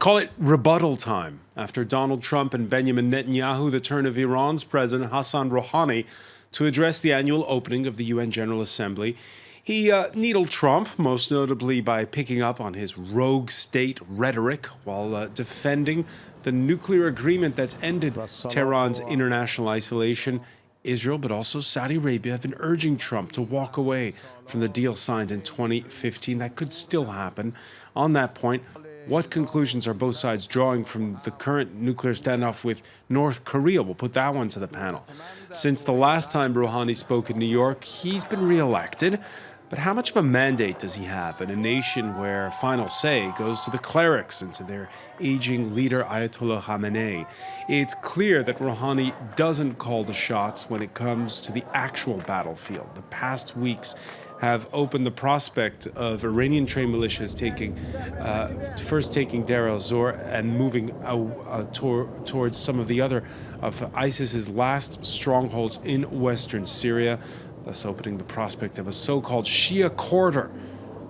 Call it rebuttal time. After Donald Trump and Benjamin Netanyahu, the turn of Iran's President Hassan Rouhani to address the annual opening of the UN General Assembly. He needled Trump, most notably by picking up on his rogue state rhetoric while defending the nuclear agreement that's ended Tehran's international isolation. Israel, but also Saudi Arabia, have been urging Trump to walk away from the deal signed in 2015. That could still happen. On that point, what conclusions are both sides drawing from the current nuclear standoff with North Korea? We'll put that one to the panel. Since the last time Rouhani spoke in New York, he's been reelected. But how much of a mandate does he have in a nation where final say goes to the clerics and to their aging leader, Ayatollah Khamenei? It's clear that Rouhani doesn't call the shots when it comes to the actual battlefield. The past weeks have opened the prospect of Iranian-trained militias first taking Deir el-Zor and moving towards some of the other of ISIS's last strongholds in western Syria, thus opening the prospect of a so-called Shia corridor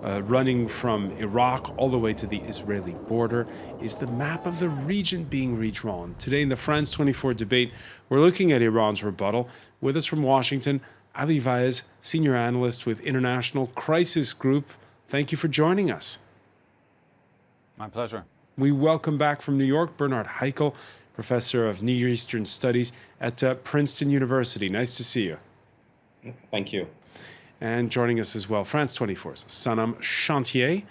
running from Iraq all the way to the Israeli border. Is the map of the region being redrawn? Today in the France 24 debate, we're looking at Iran's rebuttal. With us from Washington, Ali Vaez, senior analyst with International Crisis Group. Thank you for joining us. My pleasure. We welcome back from New York Bernard Heikel, professor of Near Eastern Studies at Princeton University. Nice to see you. Thank you. And joining us as well, France 24's Sanam Chantier.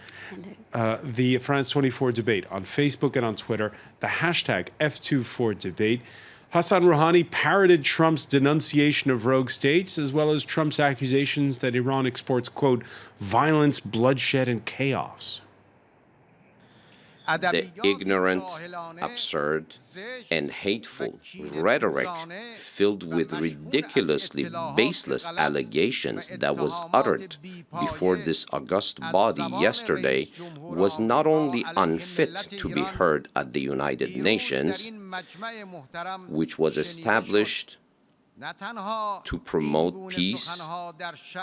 The France 24 debate on Facebook and on Twitter, the hashtag F24debate. Hassan Rouhani parroted Trump's denunciation of rogue states, as well as Trump's accusations that Iran exports, quote, violence, bloodshed, and chaos. The ignorant, absurd, and hateful rhetoric filled with ridiculously baseless allegations that was uttered before this august body yesterday was not only unfit to be heard at the United Nations, which was established to promote peace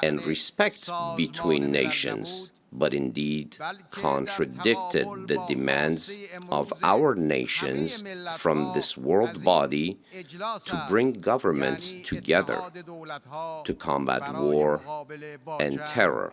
and respect between nations, but indeed contradicted the demands of our nations from this world body to bring governments together to combat war and terror.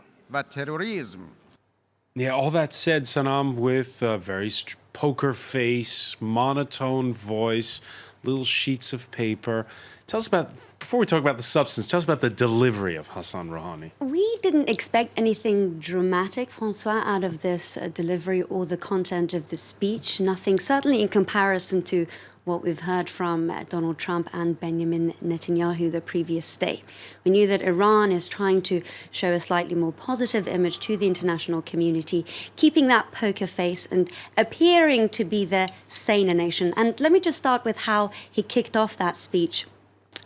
Yeah, all that said, Sanam, with a very poker face, monotone voice, little sheets of paper. Tell us about, before we talk about the substance, tell us about the delivery of Hassan Rouhani. We didn't expect anything dramatic, Francois, out of this delivery or the content of the speech. Nothing, certainly in comparison to what we've heard from Donald Trump and Benjamin Netanyahu the previous day. We knew that Iran is trying to show a slightly more positive image to the international community, keeping that poker face and appearing to be the saner nation. And let me just start with how he kicked off that speech.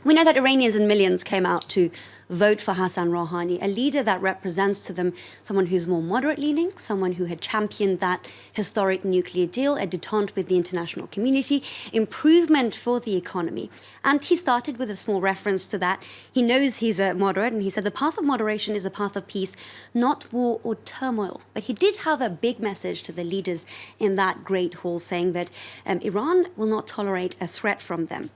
We know that Iranians in millions came out to vote for Hassan Rouhani, a leader that represents to them someone who's more moderate-leaning, someone who had championed that historic nuclear deal, a détente with the international community, improvement for the economy. And he started with a small reference to that. He knows he's a moderate, and he said the path of moderation is a path of peace, not war or turmoil. But he did have a big message to the leaders in that great hall, saying that Iran will not tolerate a threat from them.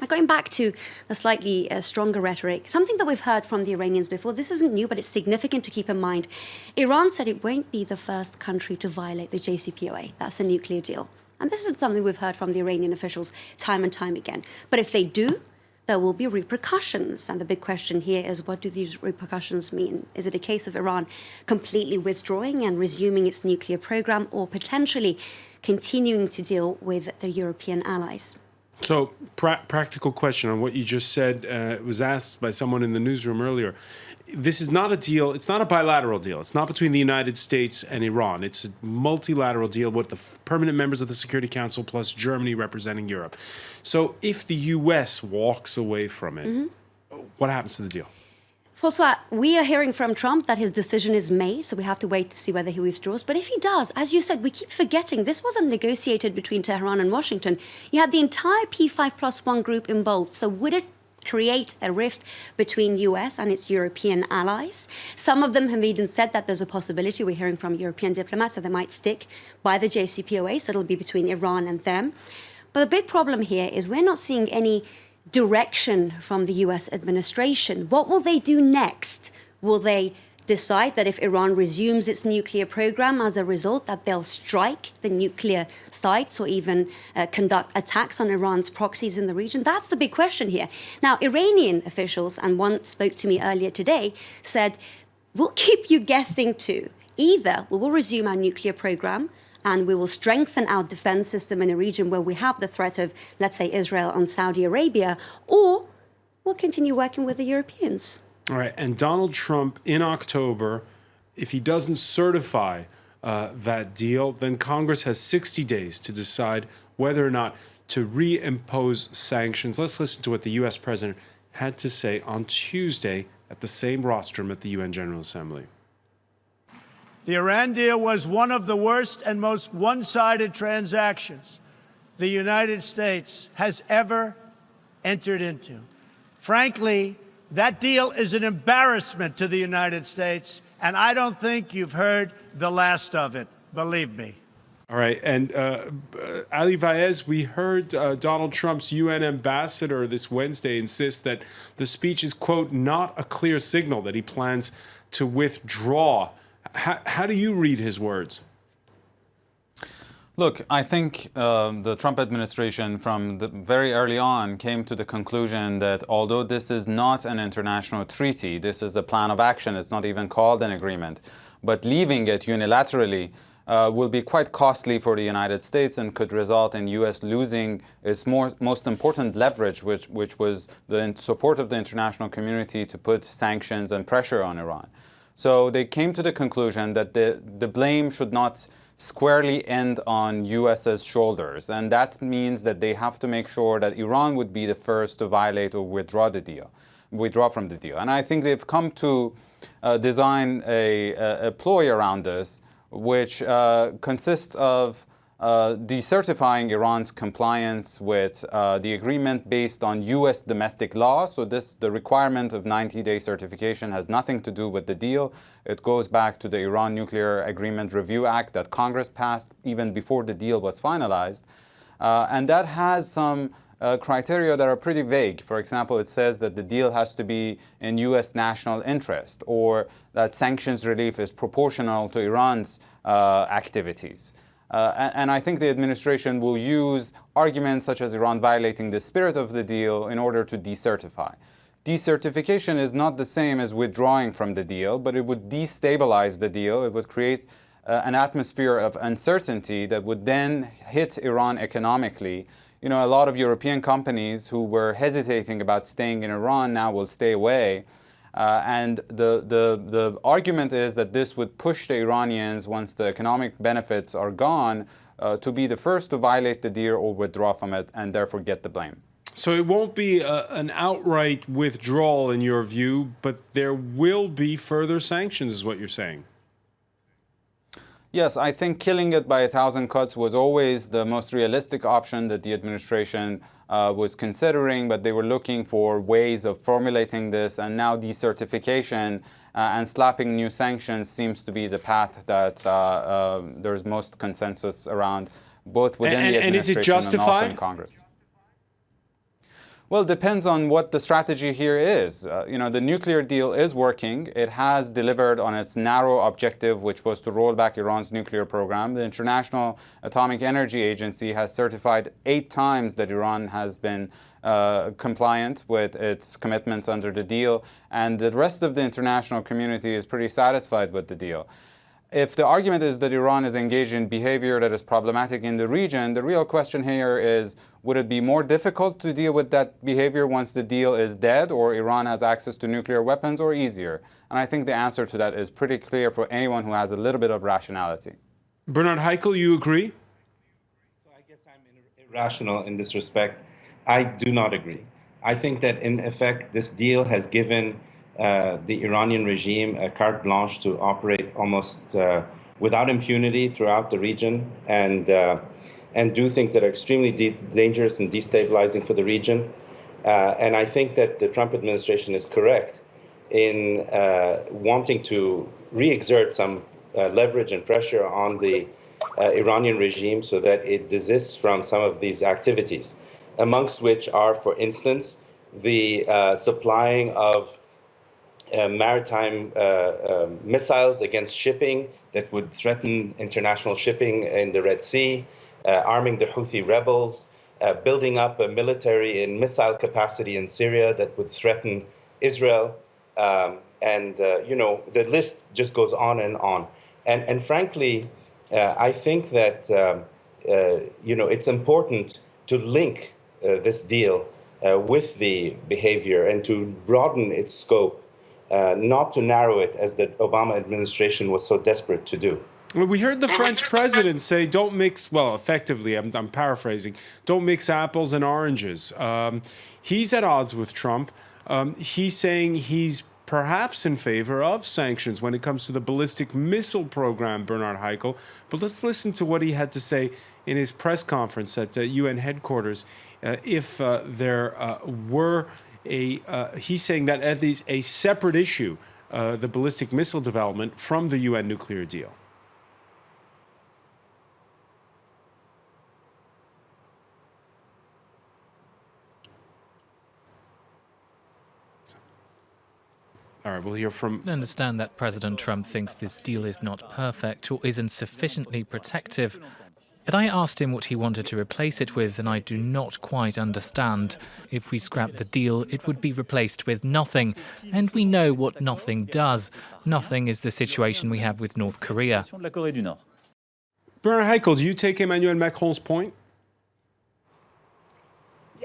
Going back to the slightly stronger rhetoric, something that we've heard from the Iranians before, this isn't new, but it's significant to keep in mind. Iran said it won't be the first country to violate the JCPOA. That's a nuclear deal. And this is something we've heard from the Iranian officials time and time again. But if they do, there will be repercussions. And the big question here is, what do these repercussions mean? Is it a case of Iran completely withdrawing and resuming its nuclear program, or potentially continuing to deal with their European allies? So, practical question on what you just said. It was asked by someone in the newsroom earlier. This is not a deal. It's not a bilateral deal. It's not between the United States and Iran. It's a multilateral deal with the permanent members of the Security Council plus Germany representing Europe. So if the U.S. walks away from it, what happens to the deal? Francois, we are hearing from Trump that his decision is made, so we have to wait to see whether he withdraws. But if he does, as you said, we keep forgetting this wasn't negotiated between Tehran and Washington. You had the entire P5+1 group involved. So would it create a rift between US and its European allies. Some of them have even said that there's a possibility, we're hearing from European diplomats, that they might stick by the JCPOA, so it'll be between Iran and them. But the big problem here is we're not seeing any direction from the US administration. What will they do next? Will they decide that if Iran resumes its nuclear program as a result, that they'll strike the nuclear sites or even conduct attacks on Iran's proxies in the region? That's the big question here. Now, Iranian officials, and one spoke to me earlier today, said, we'll keep you guessing too. Either we will resume our nuclear program and we will strengthen our defense system in a region where we have the threat of, let's say, Israel and Saudi Arabia, or we'll continue working with the Europeans. All right, and Donald Trump in October, if he doesn't certify that deal, then Congress has 60 days to decide whether or not to reimpose sanctions. Let's listen to what the U.S. president had to say on Tuesday at the same rostrum at the UN General Assembly. The Iran deal was one of the worst and most one-sided transactions the United States has ever entered into. Frankly, that deal is an embarrassment to the United States, and I don't think you've heard the last of it, believe me. All right, and Ali Vaez, we heard Donald Trump's UN ambassador this Wednesday insist that the speech is, quote, not a clear signal that he plans to withdraw. How do you read his words? Look, I think the Trump administration from the very early on came to the conclusion that although this is not an international treaty, this is a plan of action, it's not even called an agreement, but leaving it unilaterally will be quite costly for the United States and could result in U.S. losing its most important leverage, which was the support of the international community to put sanctions and pressure on Iran. So they came to the conclusion that the blame should not squarely end on U.S.'s shoulders, and that means that they have to make sure that Iran would be the first to violate or withdraw from the deal. And I think they've come to design a ploy around this, which consists of decertifying Iran's compliance with the agreement based on U.S. domestic law. So the requirement of 90-day certification has nothing to do with the deal. It goes back to the Iran Nuclear Agreement Review Act that Congress passed even before the deal was finalized. And that has some criteria that are pretty vague. For example, it says that the deal has to be in U.S. national interest, or that sanctions relief is proportional to Iran's activities. And I think the administration will use arguments such as Iran violating the spirit of the deal in order to decertify. Decertification is not the same as withdrawing from the deal, but it would destabilize the deal. It would create an atmosphere of uncertainty that would then hit Iran economically. You know, a lot of European companies who were hesitating about staying in Iran now will stay away. And the argument is that this would push the Iranians, once the economic benefits are gone, to be the first to violate the deal or withdraw from it and therefore get the blame. So it won't be an outright withdrawal in your view, but there will be further sanctions, is what you're saying. Yes, I think killing it by 1,000 cuts was always the most realistic option that the administration was considering, but they were looking for ways of formulating this, and now decertification and slapping new sanctions seems to be the path that there's most consensus around, both within the administration and is it justified? And also in Congress. Well, it depends on what the strategy here is. You know, the nuclear deal is working. It has delivered on its narrow objective, which was to roll back Iran's nuclear program. The International Atomic Energy Agency has certified 8 times that Iran has been compliant with its commitments under the deal, and the rest of the international community is pretty satisfied with the deal. If the argument is that Iran is engaged in behavior that is problematic in the region, the real question here is, would it be more difficult to deal with that behavior once the deal is dead or Iran has access to nuclear weapons, or easier? And I think the answer to that is pretty clear for anyone who has a little bit of rationality. Bernard Heikel, you agree? So I guess I'm irrational in this respect. I do not agree. I think that, in effect, this deal has given the Iranian regime a carte blanche to operate almost without impunity throughout the region and do things that are extremely dangerous and destabilizing for the region. And I think that the Trump administration is correct in wanting to re-exert some leverage and pressure on the Iranian regime so that it desists from some of these activities, amongst which are, for instance, the supplying of maritime missiles against shipping that would threaten international shipping in the Red Sea, arming the Houthi rebels, building up a military and missile capacity in Syria that would threaten Israel. The list just goes on and on. And frankly, I think that, it's important to link this deal with the behavior and to broaden its scope, not to narrow it as the Obama administration was so desperate to do. Well, we heard the French president say, don't mix, well, effectively, I'm paraphrasing, don't mix apples and oranges. He's at odds with Trump. He's saying he's perhaps in favor of sanctions when it comes to the ballistic missile program, Bernard Heikel. But let's listen to what he had to say in his press conference at UN headquarters. He's saying that it is a separate issue, the ballistic missile development, from the UN nuclear deal. All right, we'll hear from... I understand that President Trump thinks this deal is not perfect or isn't sufficiently protective. But I asked him what he wanted to replace it with, and I do not quite understand. If we scrap the deal, it would be replaced with nothing. And we know what nothing does. Nothing is the situation we have with North Korea. Bernard Heikel, do you take Emmanuel Macron's point?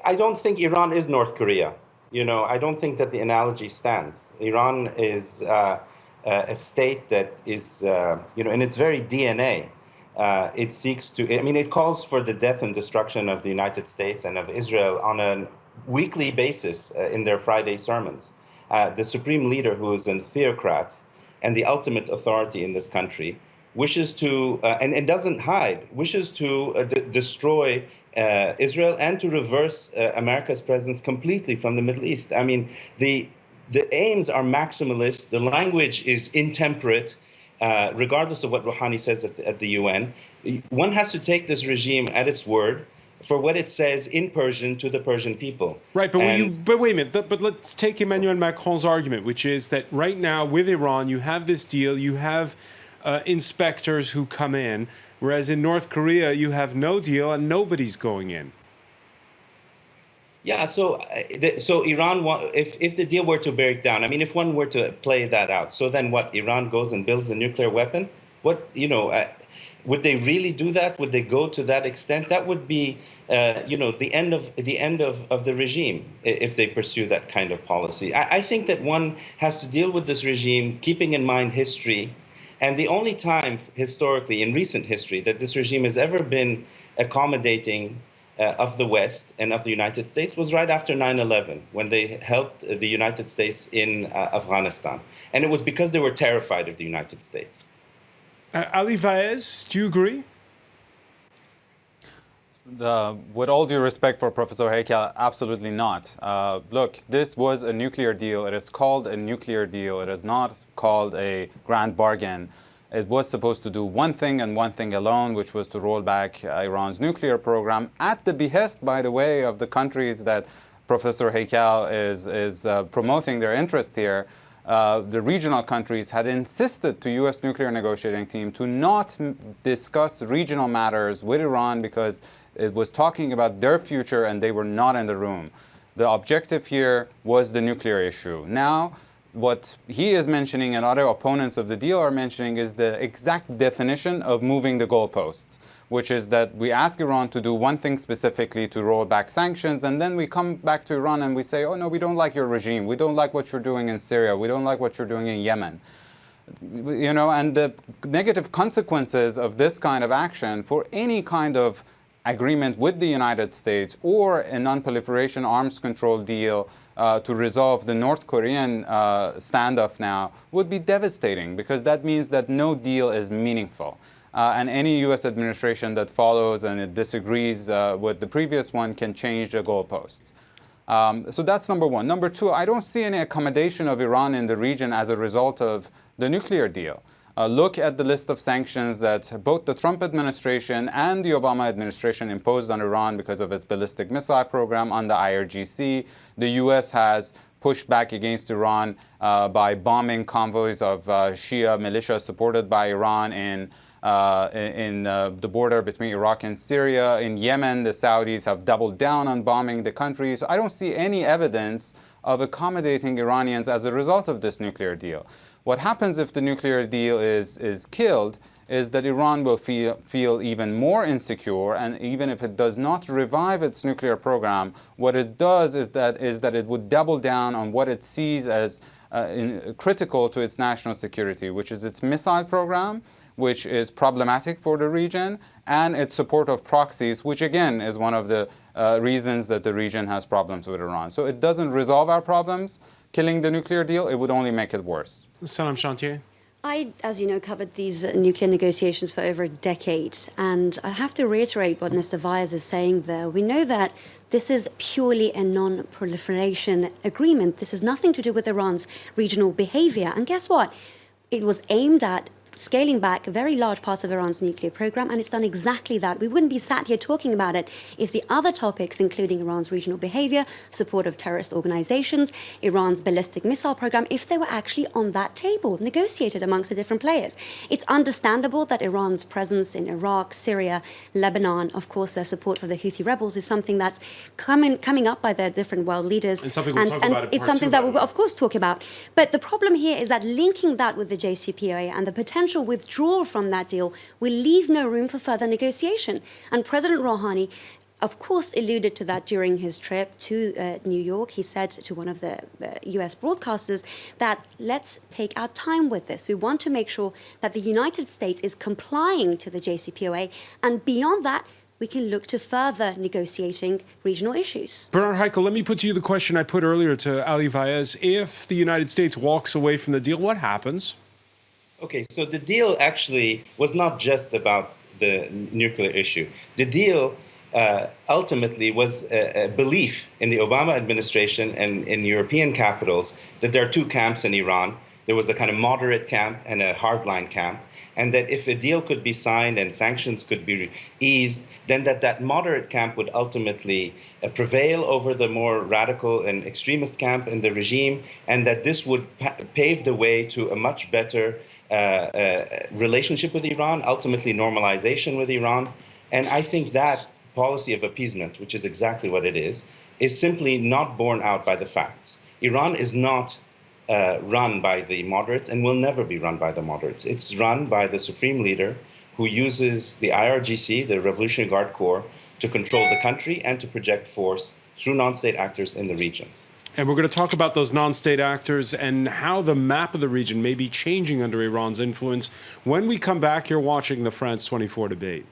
I don't think Iran is North Korea. I don't think that the analogy stands. Iran is a state that is, in its very DNA, it seeks to, it calls for the death and destruction of the United States and of Israel on a weekly basis in their Friday sermons. The supreme leader, who is a theocrat and the ultimate authority in this country, wishes to, and doesn't hide, wishes to destroy Israel and to reverse America's presence completely from the Middle East. The aims are maximalist. The language is intemperate, regardless of what Rouhani says at the UN. One has to take this regime at its word for what it says in Persian to the Persian people. Right, but wait a minute. But let's take Emmanuel Macron's argument, which is that right now with Iran, you have this deal, you have inspectors who come in, whereas in North Korea, you have no deal and nobody's going in. Yeah, so Iran, if the deal were to break down, if one were to play that out, so then what? Iran goes and builds a nuclear weapon? What, would they really do that? Would they go to that extent? That would be, the end of the regime if they pursue that kind of policy. I think that one has to deal with this regime, keeping in mind history. And the only time historically, in recent history, that this regime has ever been accommodating of the West and of the United States was right after 9/11, when they helped the United States in Afghanistan. And it was because they were terrified of the United States. Ali Vaez, do you agree? With all due respect for Professor Heikel, absolutely not. Look, this was a nuclear deal. It is called a nuclear deal. It is not called a grand bargain. It was supposed to do one thing and one thing alone, which was to roll back Iran's nuclear program at the behest, by the way, of the countries that Professor Heikel is promoting their interest here. The regional countries had insisted to U.S. nuclear negotiating team to not discuss regional matters with Iran because it was talking about their future and they were not in the room. The objective here was the nuclear issue. Now, what he is mentioning and other opponents of the deal are mentioning is the exact definition of moving the goalposts, which is that we ask Iran to do one thing specifically to roll back sanctions, and then we come back to Iran and we say, oh no, we don't like your regime, we don't like what you're doing in Syria, we don't like what you're doing in Yemen. And the negative consequences of this kind of action for any kind of agreement with the United States or a non-proliferation arms control deal to resolve the North Korean standoff now would be devastating, because that means that no deal is meaningful. And any U.S. administration that follows and it disagrees with the previous one can change the goalposts. So that's number one. Number two, I don't see any accommodation of Iran in the region as a result of the nuclear deal. Look at the list of sanctions that both the Trump administration and the Obama administration imposed on Iran because of its ballistic missile program on the IRGC. The U.S. has pushed back against Iran by bombing convoys of Shia militias supported by Iran in the border between Iraq and Syria. In Yemen, the Saudis have doubled down on bombing the country. So I don't see any evidence of accommodating Iranians as a result of this nuclear deal. What happens if the nuclear deal is killed is that Iran will feel even more insecure, and even if it does not revive its nuclear program, what it does is that it would double down on what it sees as critical to its national security, which is its missile program, which is problematic for the region, and its support of proxies, which again is one of the reasons that the region has problems with Iran. So it doesn't resolve our problems. Killing the nuclear deal, it would only make it worse. Sanam Chantier. I, as you know, covered these nuclear negotiations for over a decade, and I have to reiterate what Mr. Vyas is saying there. We know that this is purely a non-proliferation agreement. This has nothing to do with Iran's regional behavior. And guess what? It was aimed at scaling back very large parts of Iran's nuclear program, and it's done exactly that. We wouldn't be sat here talking about it if the other topics, including Iran's regional behavior, support of terrorist organizations, Iran's ballistic missile program, if they were actually on that table, negotiated amongst the different players. It's understandable that Iran's presence in Iraq, Syria, Lebanon, of course, their support for the Houthi rebels is something that's coming up by their different world leaders. And something we'll talk about. It's something that we'll, of course, talk about. But the problem here is that linking that with the JCPOA and the potential withdrawal from that deal will leave no room for further negotiation. And President Rouhani, of course, alluded to that during his trip to New York. He said to one of the US broadcasters that let's take our time with this. We want to make sure that the United States is complying to the JCPOA, and beyond that, we can look to further negotiating regional issues. Bernard Heikel, let me put to you the question I put earlier to Ali Vyas. If the United States walks away from the deal, what happens? Okay, so the deal actually was not just about the nuclear issue. The deal ultimately was a belief in the Obama administration and in European capitals that there are two camps in Iran. There was a kind of moderate camp and a hardline camp, and that if a deal could be signed and sanctions could be eased, then that moderate camp would ultimately prevail over the more radical and extremist camp in the regime, and that this would pave the way to a much better relationship with Iran, ultimately normalization with Iran. And I think that policy of appeasement, which is exactly what it is simply not borne out by the facts. Iran is not run by the moderates and will never be run by the moderates. It's run by the supreme leader who uses the IRGC, the Revolutionary Guard Corps, to control the country and to project force through non-state actors in the region. And we're going to talk about those non-state actors and how the map of the region may be changing under Iran's influence. When we come back, you're watching the France 24 debate.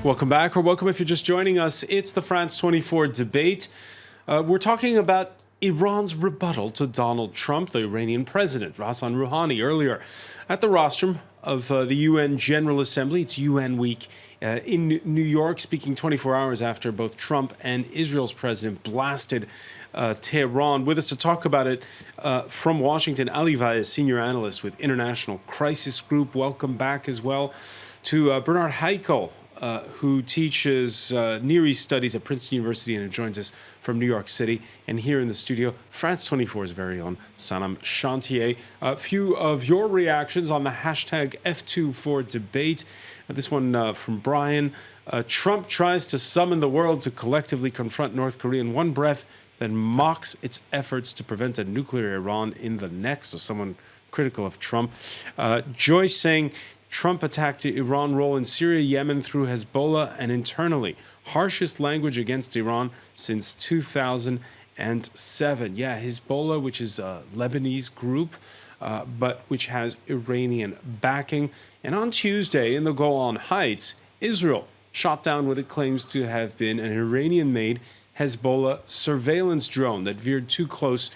Welcome back, or welcome if you're just joining us. It's the France 24 debate. We're talking about Iran's rebuttal to Donald Trump, the Iranian President Hassan Rouhani, earlier at the rostrum of the UN General Assembly. It's UN week in New York, speaking 24 hours after both Trump and Israel's president blasted Tehran. With us to talk about it from Washington, Ali Vyas, senior analyst with International Crisis Group. Welcome back as well to Bernard Heikel, who teaches Near East Studies at Princeton University and joins us from New York City. And here in the studio, France 24's very own Sanam Chantier. A few of your reactions on the hashtag F24debate. This one from Brian. Trump tries to summon the world to collectively confront North Korea in one breath, then mocks its efforts to prevent a nuclear Iran in the next. So someone critical of Trump. Joyce saying, Trump attacked the Iran role in Syria, Yemen through Hezbollah and internally. Harshest language against Iran since 2007. Yeah, Hezbollah, which is a Lebanese group, but which has Iranian backing. And on Tuesday in the Golan Heights, Israel shot down what it claims to have been an Iranian-made Hezbollah surveillance drone that veered too close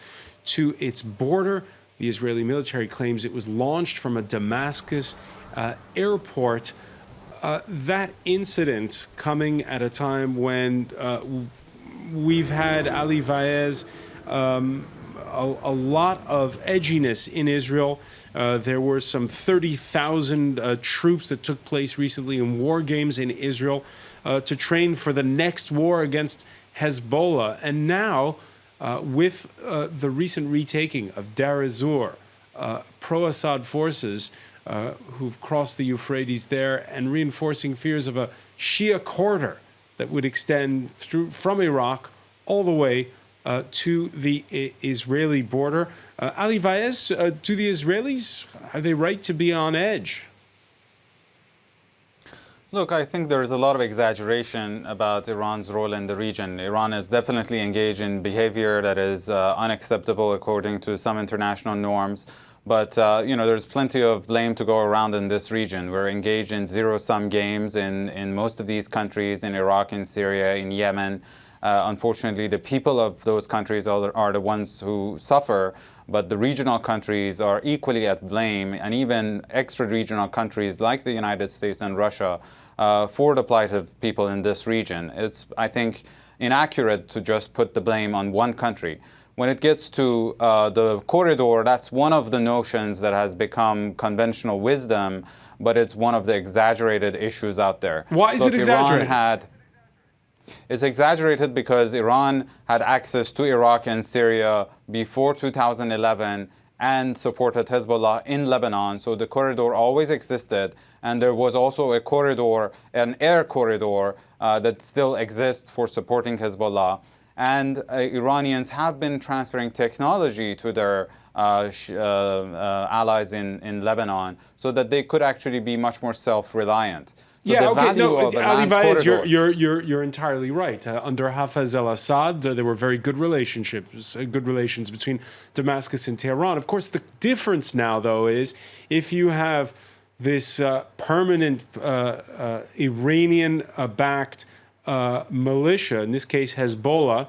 to its border. The Israeli military claims it was launched from a Damascus airport. That incident coming at a time when we've had Ali Vaez, a lot of edginess in Israel. There were some 30,000 troops that took place recently in war games in Israel to train for the next war against Hezbollah. And now, with the recent retaking of Deir ez-Zor, pro-Assad forces who've crossed the Euphrates there, and reinforcing fears of a Shia quarter that would extend through from Iraq all the way to the Israeli border. Ali Vaez, do the Israelis, are they right to be on edge? Look, I think there is a lot of exaggeration about Iran's role in the region. Iran is definitely engaged in behavior that is unacceptable according to some international norms. But, there's plenty of blame to go around in this region. We're engaged in zero-sum games in most of these countries, in Iraq, in Syria, in Yemen. Unfortunately, the people of those countries are the ones who suffer, but the regional countries are equally at blame, and even extra-regional countries like the United States and Russia for the plight of people in this region. It's, I think, inaccurate to just put the blame on one country. When it gets to the corridor, that's one of the notions that has become conventional wisdom, but it's one of the exaggerated issues out there. Why is it exaggerated? It's exaggerated because Iran had access to Iraq and Syria before 2011 and supported Hezbollah in Lebanon. So the corridor always existed. And there was also a corridor, an air corridor that still exists for supporting Hezbollah. And Iranians have been transferring technology to their allies in Lebanon so that they could actually be much more self-reliant. So yeah, okay, no, Ali Vaez, you're entirely right. Under Hafez al-Assad, there were very good relations between Damascus and Tehran. Of course, the difference now, though, is if you have this permanent Iranian-backed militia, in this case Hezbollah,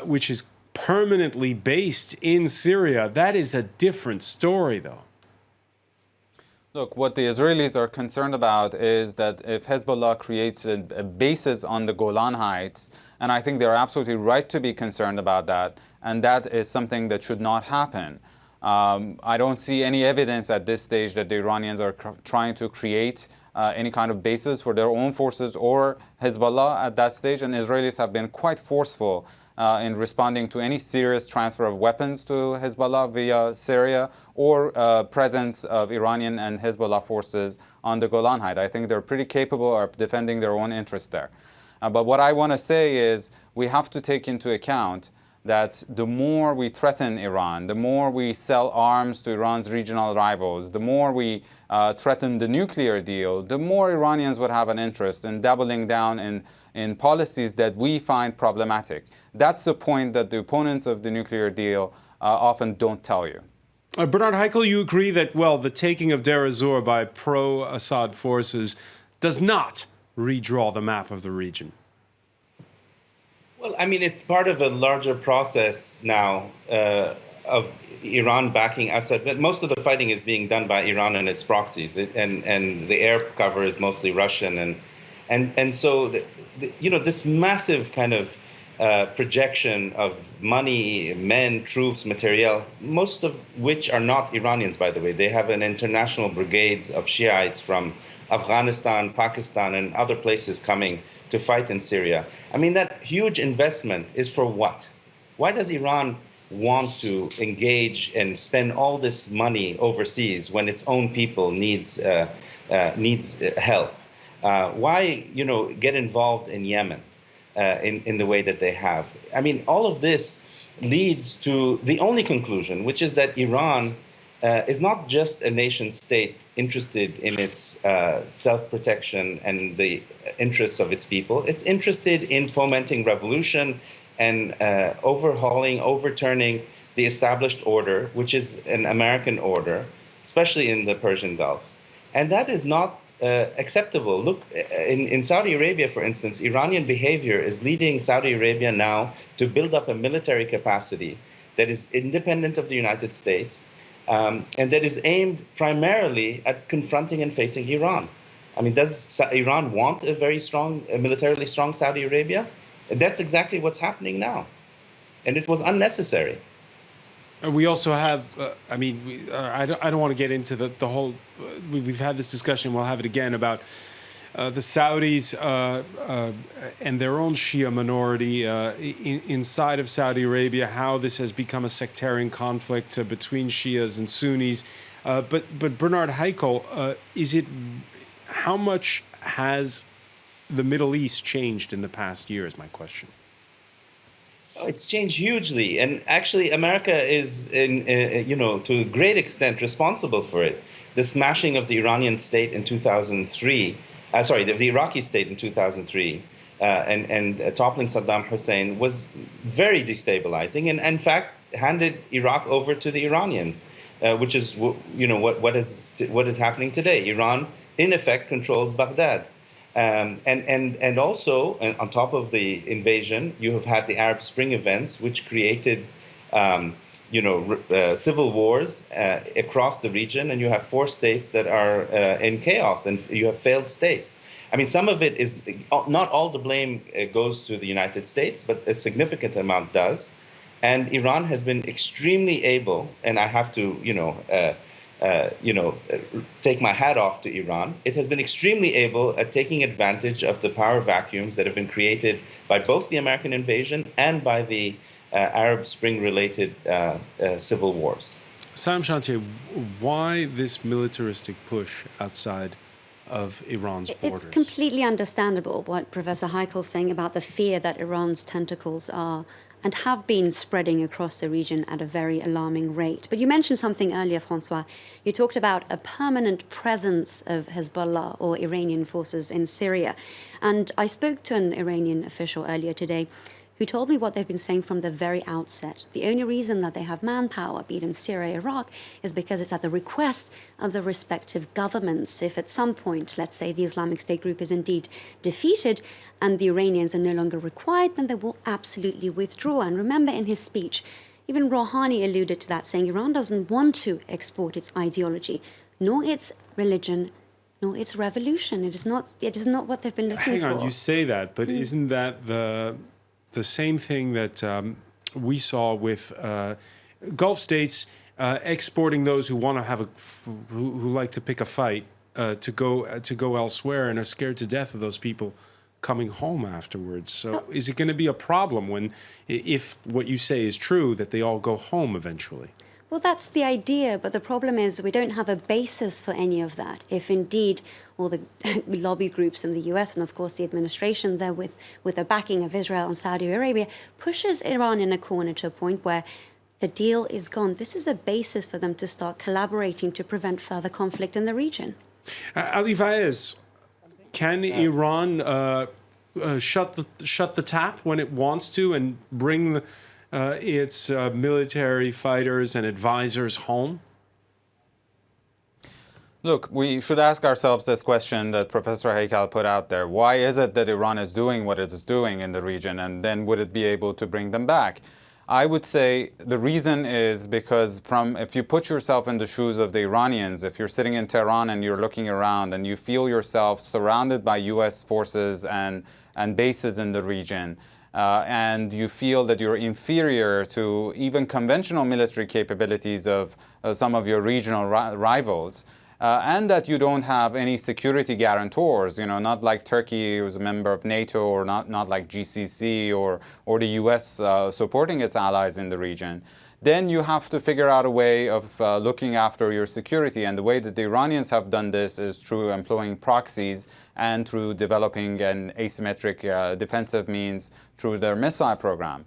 which is permanently based in Syria, that is a different story, though. Look, what the Israelis are concerned about is that if Hezbollah creates a basis on the Golan Heights, and I think they're absolutely right to be concerned about that, and that is something that should not happen. I don't see any evidence at this stage that the Iranians are trying to create any kind of basis for their own forces or Hezbollah at that stage, and Israelis have been quite forceful in responding to any serious transfer of weapons to Hezbollah via Syria or presence of Iranian and Hezbollah forces on the Golan Heights. I think they're pretty capable of defending their own interests there. But what I want to say is we have to take into account that the more we threaten Iran, the more we sell arms to Iran's regional rivals, the more we threaten the nuclear deal, the more Iranians would have an interest in doubling down in policies that we find problematic. That's the point that the opponents of the nuclear deal often don't tell you. Bernard Heikel, you agree that, well, the taking of Deir ez-Zor by pro-Assad forces does not redraw the map of the region? Well, I mean, it's part of a larger process now of Iran backing Assad, but most of the fighting is being done by Iran and its proxies, and the air cover is mostly Russian, and so this massive kind of projection of money, men, troops, materiel, most of which are not Iranians, by the way. They have an international brigades of Shiites from Afghanistan, Pakistan, and other places coming to fight in Syria. I mean, that huge investment is for what? Why does Iran want to engage and spend all this money overseas when its own people needs help? Why, get involved in Yemen in the way that they have? I mean, all of this leads to the only conclusion, which is that Iran is not just a nation state interested in its self-protection and the interests of its people. It's interested in fomenting revolution and overturning the established order, which is an American order, especially in the Persian Gulf. And that is not acceptable. Look, in Saudi Arabia, for instance, Iranian behavior is leading Saudi Arabia now to build up a military capacity that is independent of the United States, and that is aimed primarily at confronting and facing Iran. I mean, does Iran want a very strong, militarily strong Saudi Arabia? That's exactly what's happening now. And it was unnecessary. We also have, I mean, I don't want to get into the whole, we've had this discussion, we'll have it again, about the Saudis and their own Shia minority inside of Saudi Arabia, how this has become a sectarian conflict between Shias and Sunnis. But Bernard Heikel, how much has the Middle East changed in the past year is my question. It's changed hugely, and actually America is, to a great extent responsible for it. The smashing of the Iranian state in 2003, the Iraqi state in 2003, and toppling Saddam Hussein was very destabilizing, and in fact handed Iraq over to the Iranians, which is what is happening today. Iran, in effect, controls Baghdad. And also, on top of the invasion, you have had the Arab Spring events, which created, civil wars across the region, and you have 4 states that are in chaos, and you have failed states. I mean, some of it is, not all the blame goes to the United States, but a significant amount does. And Iran has been extremely able, and I have to, take my hat off to Iran. It has been extremely able at taking advantage of the power vacuums that have been created by both the American invasion and by the Arab Spring-related civil wars. Sam Chantier, why this militaristic push outside of Iran's borders? It's completely understandable what Professor Heikel is saying about the fear that Iran's tentacles are and have been spreading across the region at a very alarming rate. But you mentioned something earlier, Francois. You talked about a permanent presence of Hezbollah or Iranian forces in Syria. And I spoke to an Iranian official earlier today who told me what they've been saying from the very outset. The only reason that they have manpower, be it in Syria or Iraq, is because it's at the request of the respective governments. If at some point, let's say, the Islamic State group is indeed defeated and the Iranians are no longer required, then they will absolutely withdraw. And remember, in his speech, even Rouhani alluded to that, saying Iran doesn't want to export its ideology, nor its religion, nor its revolution. It is not what they've been looking for. Hang on, you say that, but isn't that the same thing that we saw with Gulf states exporting those who want to have who like to pick a fight to go elsewhere and are scared to death of those people coming home afterwards? So is it going to be a problem if what you say is true, that they all go home eventually? Well, that's the idea, but the problem is we don't have a basis for any of that. If indeed all the lobby groups in the US and, of course, the administration there with the backing of Israel and Saudi Arabia pushes Iran in a corner to a point where the deal is gone, this is a basis for them to start collaborating to prevent further conflict in the region. Ali Vaez, can Iran shut the tap when it wants to and bring its military fighters and advisors home? Look, we should ask ourselves this question that Professor Heikel put out there. Why is it that Iran is doing what it is doing in the region, and then would it be able to bring them back? I would say the reason is because if you put yourself in the shoes of the Iranians, if you're sitting in Tehran and you're looking around and you feel yourself surrounded by US forces and bases in the region, and you feel that you're inferior to even conventional military capabilities of some of your regional rivals, and that you don't have any security guarantors, not like Turkey, who's a member of NATO, or not like GCC or the US supporting its allies in the region, then you have to figure out a way of looking after your security. And the way that the Iranians have done this is through employing proxies and through developing an asymmetric defensive means through their missile program.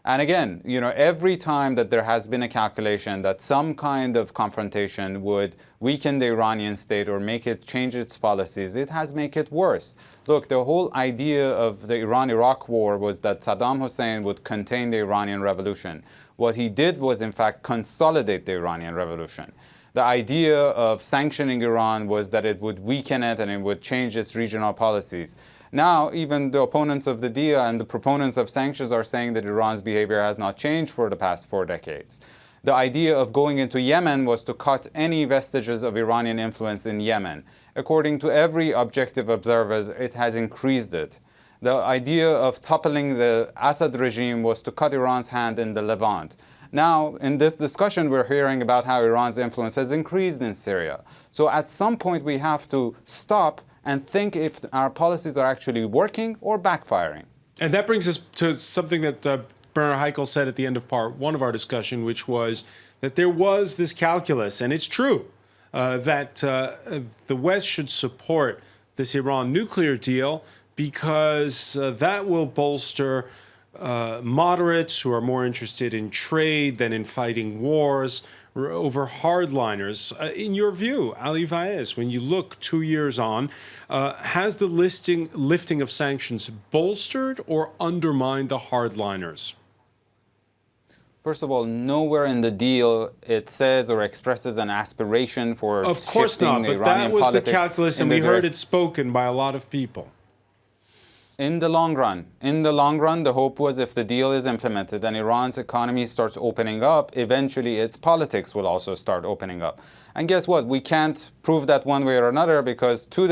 And again, every time that there has been a calculation that some kind of confrontation would weaken the Iranian state or make it change its policies, it has made it worse. Look, the whole idea of the Iran-Iraq war was that Saddam Hussein would contain the Iranian revolution. What he did was, in fact, consolidate the Iranian revolution. The idea of sanctioning Iran was that it would weaken it and it would change its regional policies. Now, even the opponents of the deal and the proponents of sanctions are saying that Iran's behavior has not changed for the past 4 decades. The idea of going into Yemen was to cut any vestiges of Iranian influence in Yemen. According to every objective observer, it has increased it. The idea of toppling the Assad regime was to cut Iran's hand in the Levant. Now, in this discussion, we're hearing about how Iran's influence has increased in Syria. So at some point, we have to stop and think if our policies are actually working or backfiring. And that brings us to something that Bernard Heikel said at the end of part one of our discussion, which was that there was this calculus, and it's true, that the West should support this Iran nuclear deal because that will bolster moderates who are more interested in trade than in fighting wars over hardliners. In your view, Ali Vaez, when you look 2 years on, has the lifting of sanctions bolstered or undermined the hardliners? First of all, nowhere in the deal it says or expresses an aspiration for of course shifting not, but Iranian that was the politics calculus, and we heard it spoken by a lot of people. In the long run, the hope was if the deal is implemented and Iran's economy starts opening up, eventually its politics will also start opening up. And guess what? We can't prove that one way or another because 2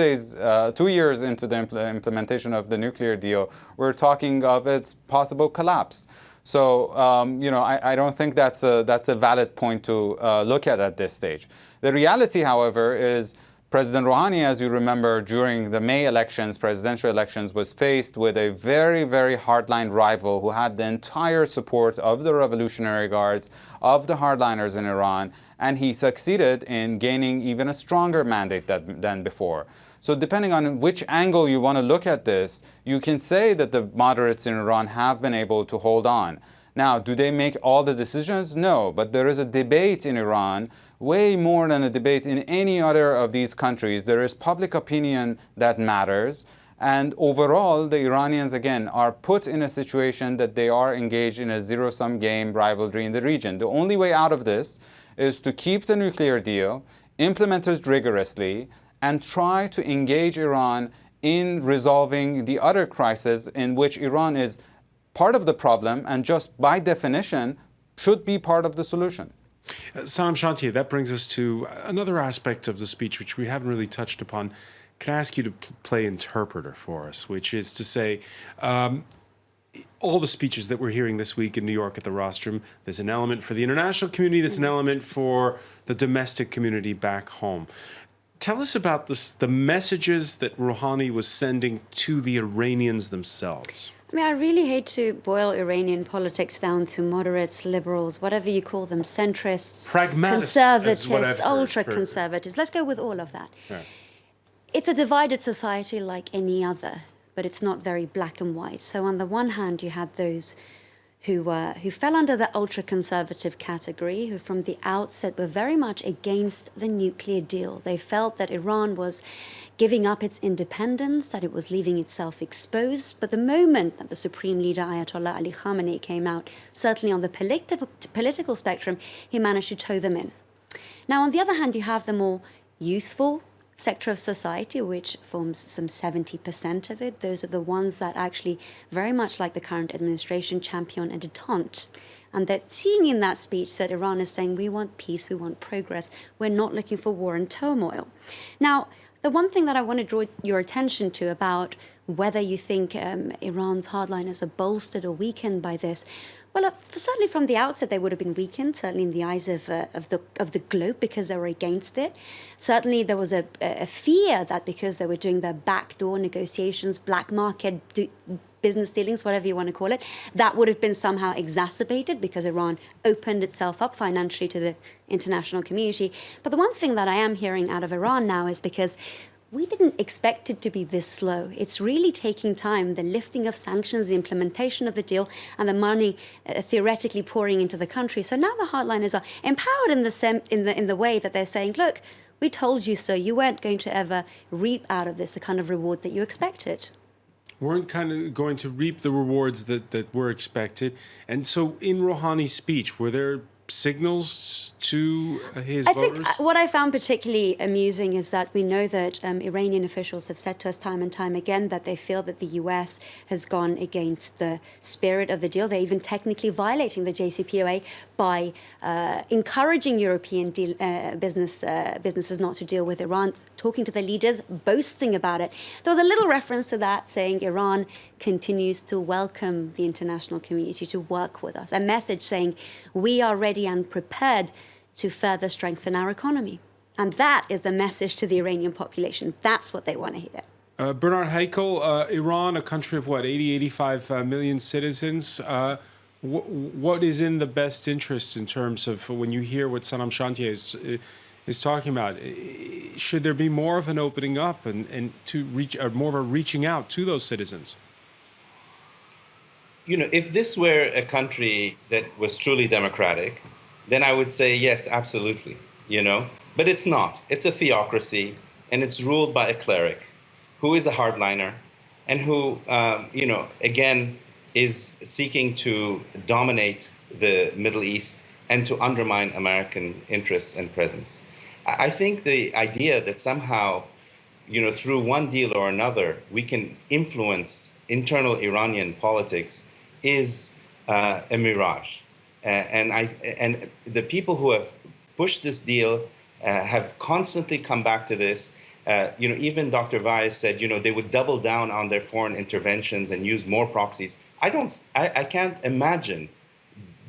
years into the implementation of the nuclear deal, we're talking of its possible collapse. So, I don't think that's a valid point to look at this stage. The reality, however, is President Rouhani, as you remember, during the May elections, presidential elections, was faced with a very, very hardline rival who had the entire support of the Revolutionary Guards, of the hardliners in Iran, and he succeeded in gaining even a stronger mandate than before. So depending on which angle you want to look at this, you can say that the moderates in Iran have been able to hold on. Now, do they make all the decisions? No, but there is a debate in Iran, way more than a debate in any other of these countries. There is public opinion that matters. And overall, the Iranians, again, are put in a situation that they are engaged in a zero-sum game rivalry in the region. The only way out of this is to keep the nuclear deal, implement it rigorously, and try to engage Iran in resolving the other crisis in which Iran is part of the problem and just by definition should be part of the solution. Sam Chantier, that brings us to another aspect of the speech which we haven't really touched upon. Can I ask you to play interpreter for us, which is to say, all the speeches that we're hearing this week in New York at the rostrum, there's an element for the international community, there's an element for the domestic community back home. Tell us about the messages that Rouhani was sending to the Iranians themselves. I mean, I really hate to boil Iranian politics down to moderates, liberals, whatever you call them, centrists, conservatives, ultra-conservatives. Let's go with all of that. Yeah. It's a divided society like any other, but it's not very black and white. So on the one hand, you had those who fell under the ultra-conservative category, who from the outset were very much against the nuclear deal. They felt that Iran was giving up its independence, that it was leaving itself exposed. But the moment that the supreme leader, Ayatollah Ali Khamenei, came out, certainly on the political spectrum, he managed to toe them in. Now, on the other hand, you have the more youthful sector of society, which forms some 70% of it. Those are the ones that actually, very much like the current administration, champion a détente. And that seeing in that speech that Iran is saying, we want peace, we want progress, we're not looking for war and turmoil. Now, the one thing that I want to draw your attention to about whether you think Iran's hardliners are bolstered or weakened by this, well, certainly from the outset, they would have been weakened, certainly in the eyes of the globe because they were against it. Certainly there was a fear that because they were doing their backdoor negotiations, black market business dealings, whatever you want to call it, that would have been somehow exacerbated because Iran opened itself up financially to the international community. But the one thing that I am hearing out of Iran now is because we didn't expect it to be this slow. It's really taking time, the lifting of sanctions, the implementation of the deal, and the money theoretically pouring into the country. So now the hardliners are empowered in the way that they're saying, look, we told you so. You weren't going to ever reap out of this the kind of reward that you expected. Weren't kind of going to reap the rewards that were expected. And so in Rouhani's speech, were there signals to his I voters? think what I found particularly amusing is that we know that Iranian officials have said to us time and time again that they feel that the US has gone against the spirit of the deal. They're even technically violating the JCPOA by encouraging European businesses not to deal with Iran, talking to their leaders, boasting about it. There was a little reference to that, saying Iran continues to welcome the international community to work with us. A message saying we are ready and prepared to further strengthen our economy. And that is the message to the Iranian population. That's what they want to hear. Bernard Haeckel, Iran, a country of what, 85 million citizens. What is in the best interest in terms of when you hear what Sanam Chantier is talking about? Should there be more of an opening up and to reach, more of a reaching out to those citizens? You know, if this were a country that was truly democratic, then I would say yes, absolutely, you know. But it's not. It's a theocracy, and it's ruled by a cleric who is a hardliner and who, you know, again, is seeking to dominate the Middle East and to undermine American interests and presence. I think the idea that somehow, you know, through one deal or another, we can influence internal Iranian politics is a mirage. And the people who have pushed this deal have constantly come back to this. You know, even Dr. Weiss said, you know, they would double down on their foreign interventions and use more proxies. I can't imagine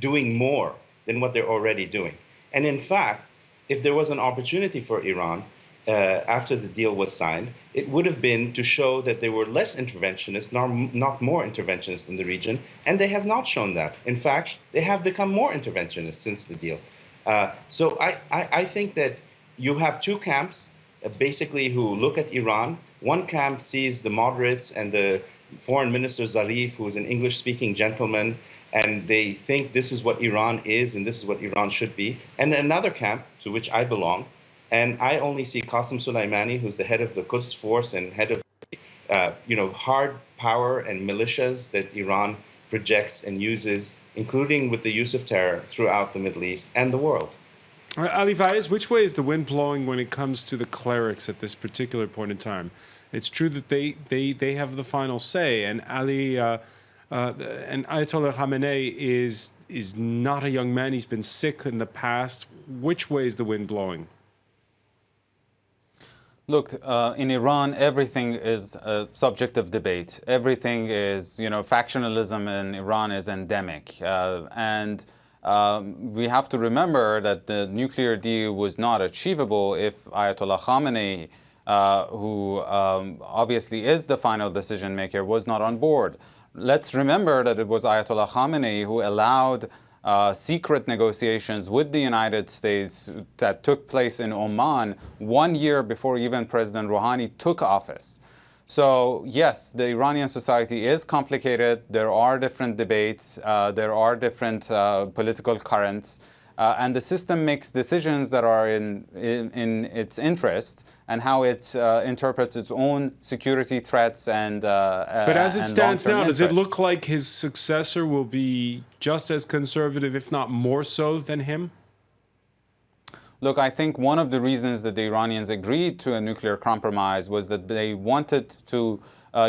doing more than what they're already doing. And in fact, if there was an opportunity for Iran after the deal was signed, it would have been to show that they were less interventionist, not more interventionist in the region, and they have not shown that. In fact, they have become more interventionist since the deal. So I think that you have two camps, basically, who look at Iran. One camp sees the moderates and the Foreign Minister Zarif, who is an English-speaking gentleman, and they think this is what Iran is and this is what Iran should be. And another camp, to which I belong, and I only see Qasem Soleimani, who's the head of the Quds Force and head of, you know, hard power and militias that Iran projects and uses, including with the use of terror throughout the Middle East and the world. Ali Fayez, which way is the wind blowing when it comes to the clerics at this particular point in time? It's true that they have the final say, and and Ayatollah Khamenei is not a young man. He's been sick in the past. Which way is the wind blowing? Look, in Iran, everything is a subject of debate. Everything is, you know, factionalism in Iran is endemic. And we have to remember that the nuclear deal was not achievable if Ayatollah Khamenei, who obviously is the final decision maker, was not on board. Let's remember that it was Ayatollah Khamenei who allowed secret negotiations with the United States that took place in Oman 1 year before even President Rouhani took office. So yes, the Iranian society is complicated. There are different debates. There are different political currents. And the system makes decisions that are in its interest and how it interprets its own security threats and But as it stands now, does it look like his successor will be just as conservative, if not more so, than him? Look, I think one of the reasons that the Iranians agreed to a nuclear compromise was that they wanted to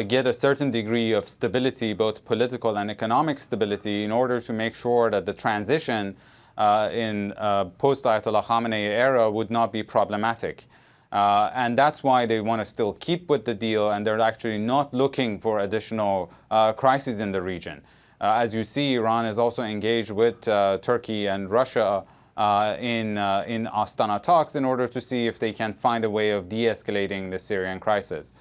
get a certain degree of stability, both political and economic stability, in order to make sure that the transition in post-Ayatollah Khamenei era would not be problematic. And that's why they want to still keep with the deal, and they're actually not looking for additional crises in the region. As you see, Iran is also engaged with Turkey and Russia in Astana talks in order to see if they can find a way of de-escalating the Syrian crisis.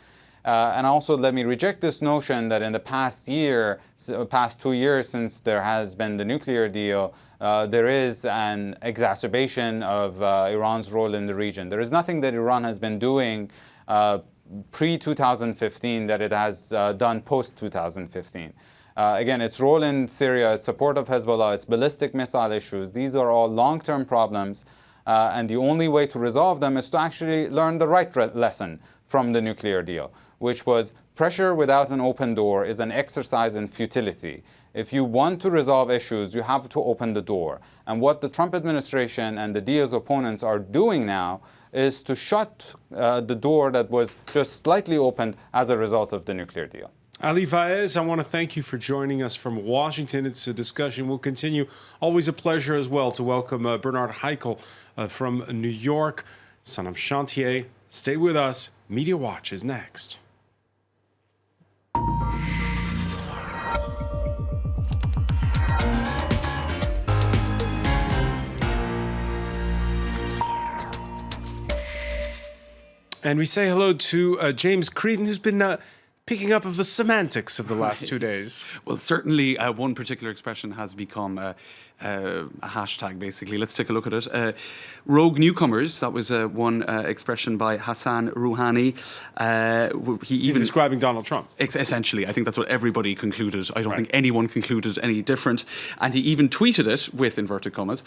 And also, let me reject this notion that in the past 2 years since there has been the nuclear deal, there is an exacerbation of Iran's role in the region. There is nothing that Iran has been doing pre-2015 that it has done post-2015. Again, its role in Syria, its support of Hezbollah, its ballistic missile issues, these are all long-term problems. And the only way to resolve them is to actually learn the right lesson from the nuclear deal, which was pressure without an open door is an exercise in futility. If you want to resolve issues, you have to open the door. And what the Trump administration and the deal's opponents are doing now is to shut the door that was just slightly opened as a result of the nuclear deal. Ali Vaez, I want to thank you for joining us from Washington. It's a discussion we'll continue. Always a pleasure as well to welcome Bernard Heikel from New York. Sanam Chantier, stay with us. Media Watch is next. And we say hello to James Creedon, who's been picking up of the semantics of the last 2 days. Well, certainly one particular expression has become a hashtag, basically. Let's take a look at it. Rogue newcomers, that was one expression by Hassan Rouhani. He's describing Donald Trump. Essentially, I think that's what everybody concluded. I don't think anyone concluded any different. And he even tweeted it, with inverted commas,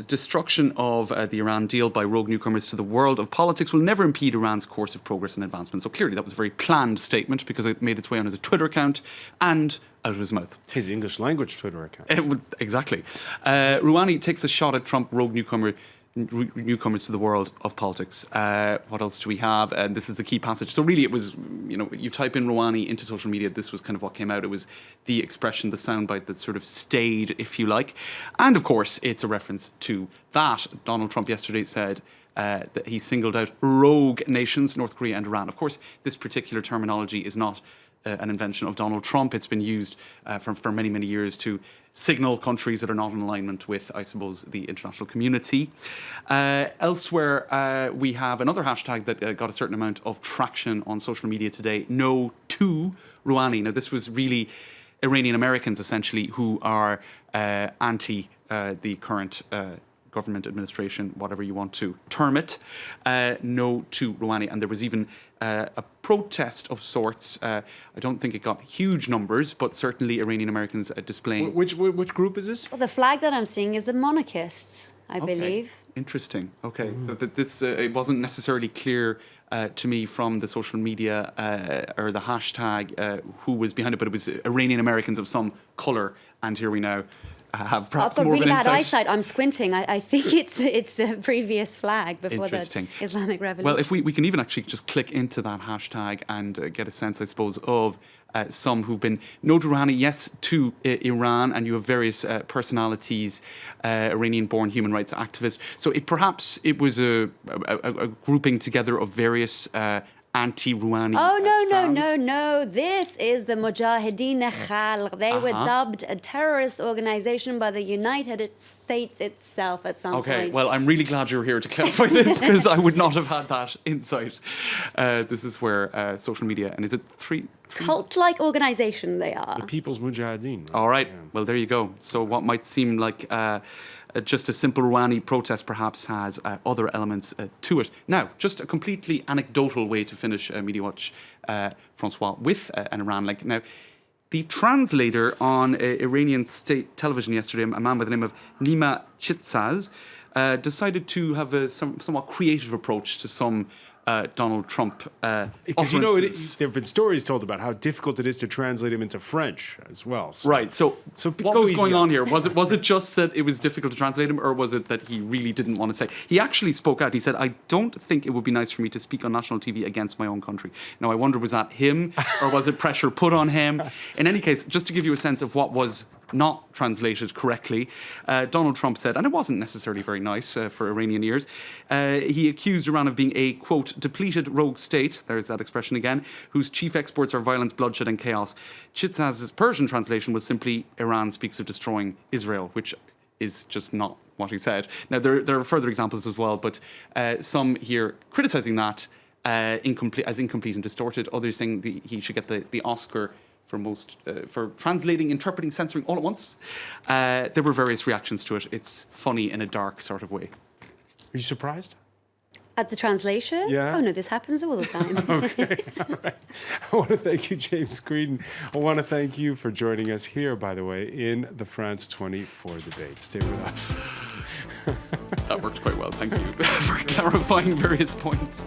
destruction of the Iran deal by rogue newcomers to the world of politics will never impede Iran's course of progress and advancement. So clearly that was a very planned statement, because it made its way on his Twitter account and out of his mouth. His English language Twitter account. Exactly. Rouhani takes a shot at Trump rogue newcomers to the world of politics. What else do we have? And this is the key passage. So really it was, you type in Rouhani into social media, this was kind of what came out. It was the expression, the soundbite that sort of stayed, if you like. And of course, it's a reference to that. Donald Trump yesterday said that he singled out rogue nations, North Korea and Iran. Of course, this particular terminology is not an invention of Donald Trump. It's been used for many, many years to signal countries that are not in alignment with, I suppose, the international community. Elsewhere, we have another hashtag that got a certain amount of traction on social media today, No to Rouhani. Now, this was really Iranian Americans, essentially, who are anti the current government administration, whatever you want to term it. No to Rouhani. And there was even a protest of sorts. I don't think it got huge numbers, but certainly Iranian Americans displaying. Which group is this? Well, the flag that I'm seeing is the monarchists, I believe. Interesting. Okay, so that this it wasn't necessarily clear to me from the social media or the hashtag who was behind it, but it was Iranian Americans of some colour. And here we now have perhaps I've got more really of an bad insight. eyesight. I'm squinting. I think it's the previous flag before the Islamic Revolution. Well, if we can even actually just click into that hashtag and get a sense, I suppose, of some who've been no to Rouhani, yes to Iran, and you have various personalities, Iranian-born human rights activists. So perhaps it was a grouping together of various anti-Rouhani No. This is the Mujahideen Khalq. They were dubbed a terrorist organization by the United States itself at some point. Okay, well, I'm really glad you're here to clarify this, because I would not have had that insight. This is where social media, and is it three? Cult-like organization they are. The People's Mujahideen. All right, well, there you go. So what might seem like just a simple Rouhani protest perhaps has other elements to it. Now, just a completely anecdotal way to finish Media Watch, Francois, with an Iran link. Now, the translator on Iranian state television yesterday, a man by the name of Nima Chitsaz, decided to have a somewhat creative approach to some Donald Trump Because there have been stories told about how difficult it is to translate him into French as well. Right. So what was going on here? Was it just that it was difficult to translate him, or was it that he really didn't want to say? He actually spoke out. He said, "I don't think it would be nice for me to speak on national TV against my own country." Now, I wonder, was that him, or was it pressure put on him? In any case, just to give you a sense of what was not translated correctly, Donald Trump said, and it wasn't necessarily very nice for Iranian ears, he accused Iran of being a, quote, depleted rogue state, there's that expression again, whose chief exports are violence, bloodshed and chaos. Chitzaz's Persian translation was simply, Iran speaks of destroying Israel, which is just not what he said. Now, there are further examples as well, but some here criticising that as incomplete and distorted, others saying he should get the Oscar for translating, interpreting, censoring all at once. There were various reactions to it. It's funny in a dark sort of way. Are you surprised? At the translation? Yeah. Oh, no, this happens all the time. Okay, all right. I want to thank you, James Creedon. I want to thank you for joining us here, by the way, in the France 24 debate. Stay with us. That worked quite well. Thank you for clarifying various points.